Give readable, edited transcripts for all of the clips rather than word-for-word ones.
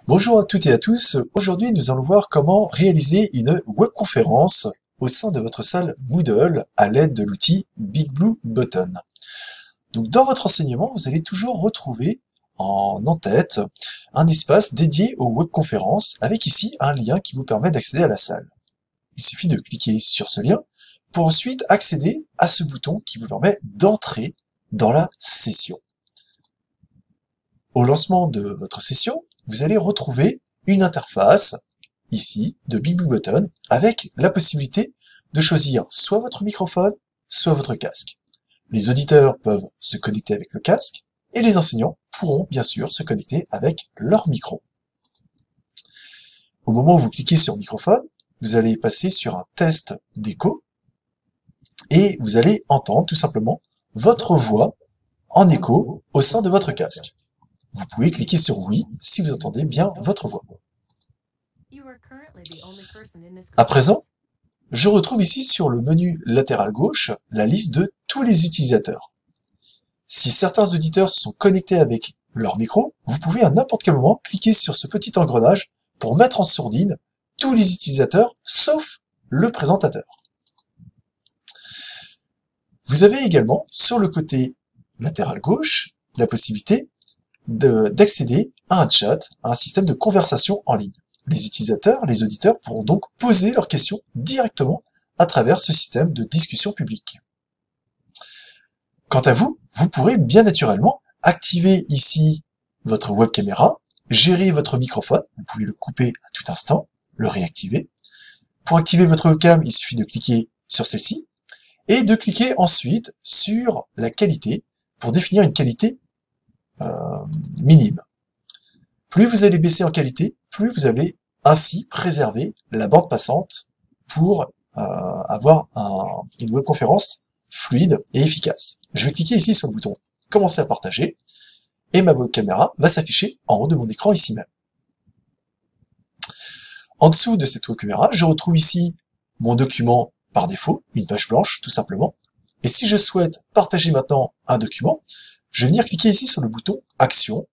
Bonjour à toutes et à tous, aujourd'hui nous allons voir comment réaliser une webconférence au sein de votre salle Moodle à l'aide de l'outil BigBlueButton. Donc dans votre enseignement, vous allez toujours retrouver en en-tête un espace dédié aux webconférences avec ici un lien qui vous permet d'accéder à la salle. Il suffit de cliquer sur ce lien pour ensuite accéder à ce bouton qui vous permet d'entrer dans la session. Au lancement de votre session, vous allez retrouver une interface, ici, de BigBlueButton, avec la possibilité de choisir soit votre microphone, soit votre casque. Les auditeurs peuvent se connecter avec le casque, et les enseignants pourront bien sûr se connecter avec leur micro. Au moment où vous cliquez sur microphone, vous allez passer sur un test d'écho, et vous allez entendre tout simplement votre voix en écho au sein de votre casque. Vous pouvez cliquer sur oui si vous entendez bien votre voix. À présent, je retrouve ici sur le menu latéral gauche la liste de tous les utilisateurs. Si certains auditeurs sont connectés avec leur micro, vous pouvez à n'importe quel moment cliquer sur ce petit engrenage pour mettre en sourdine tous les utilisateurs sauf le présentateur. Vous avez également sur le côté latéral gauche la possibilité d'accéder à un chat, à un système de conversation en ligne. Les utilisateurs, les auditeurs pourront donc poser leurs questions directement à travers ce système de discussion publique. Quant à vous, vous pourrez bien naturellement activer ici votre web caméra, gérer votre microphone, vous pouvez le couper à tout instant, le réactiver. Pour activer votre webcam, il suffit de cliquer sur celle-ci et de cliquer ensuite sur la qualité pour définir une qualité minime. Plus vous allez baisser en qualité, plus vous allez ainsi préserver la bande passante pour avoir une webconférence fluide et efficace. Je vais cliquer ici sur le bouton « Commencer à partager » et ma web caméra va s'afficher en haut de mon écran ici même. En dessous de cette web caméra, je retrouve ici mon document par défaut, une page blanche tout simplement. Et si je souhaite partager maintenant un document, je vais venir cliquer ici sur le bouton « Action »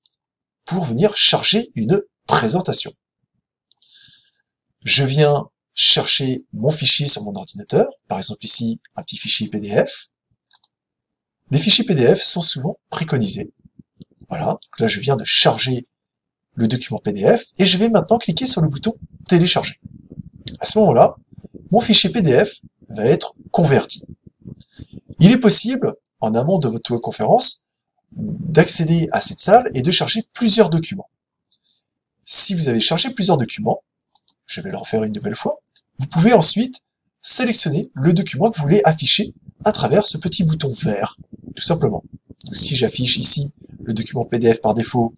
pour venir charger une présentation. Je viens chercher mon fichier sur mon ordinateur, par exemple ici un petit fichier PDF. Les fichiers PDF sont souvent préconisés. Voilà, donc là je viens de charger le document PDF et je vais maintenant cliquer sur le bouton « Télécharger ». À ce moment-là, mon fichier PDF va être converti. Il est possible, en amont de votre webconférence, d'accéder à cette salle et de charger plusieurs documents. Si vous avez chargé plusieurs documents, je vais le refaire une nouvelle fois, vous pouvez ensuite sélectionner le document que vous voulez afficher à travers ce petit bouton vert, tout simplement. Donc, si j'affiche ici le document PDF par défaut,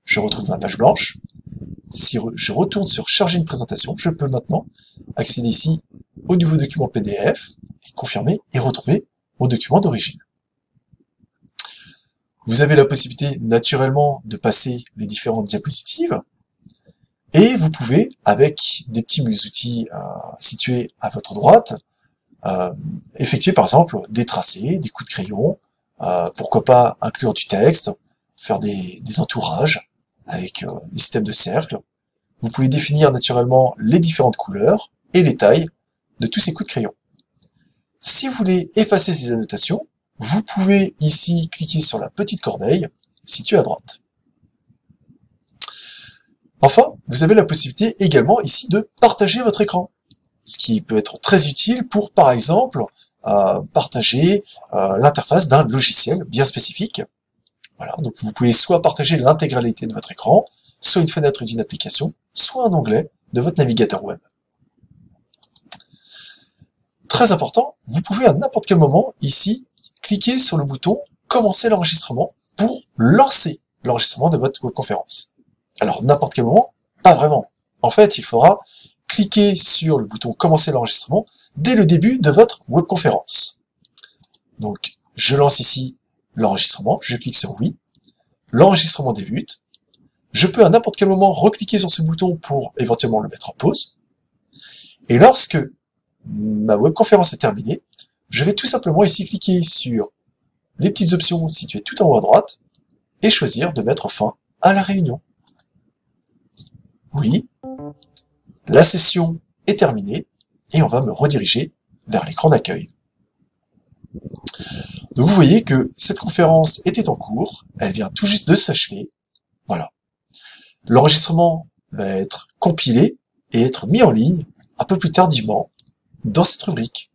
je retrouve ma page blanche. Si je retourne sur charger une présentation, je peux maintenant accéder ici au nouveau document PDF, confirmer et retrouver mon document d'origine. Vous avez la possibilité naturellement de passer les différentes diapositives et vous pouvez, avec des petits outils situés à votre droite, effectuer par exemple des tracés, des coups de crayon, pourquoi pas inclure du texte, faire des entourages avec des systèmes de cercles. Vous pouvez définir naturellement les différentes couleurs et les tailles de tous ces coups de crayon. Si vous voulez effacer ces annotations, vous pouvez ici cliquer sur la petite corbeille située à droite. Enfin, vous avez la possibilité également ici de partager votre écran, ce qui peut être très utile pour, par exemple, partager l'interface d'un logiciel bien spécifique. Voilà, donc vous pouvez soit partager l'intégralité de votre écran, soit une fenêtre d'une application, soit un onglet de votre navigateur web. Très important, vous pouvez à n'importe quel moment, ici, cliquez sur le bouton « Commencer l'enregistrement » pour lancer l'enregistrement de votre webconférence. Alors, n'importe quel moment, pas vraiment. En fait, il faudra cliquer sur le bouton « Commencer l'enregistrement » dès le début de votre webconférence. Donc, je lance ici l'enregistrement, je clique sur « Oui », l'enregistrement débute. Je peux à n'importe quel moment recliquer sur ce bouton pour éventuellement le mettre en pause. Et lorsque ma webconférence est terminée, je vais tout simplement ici cliquer sur les petites options situées tout en haut à droite et choisir de mettre fin à la réunion. Oui, la session est terminée et on va me rediriger vers l'écran d'accueil. Donc vous voyez que cette conférence était en cours, elle vient tout juste de s'achever. Voilà. L'enregistrement va être compilé et être mis en ligne un peu plus tardivement dans cette rubrique.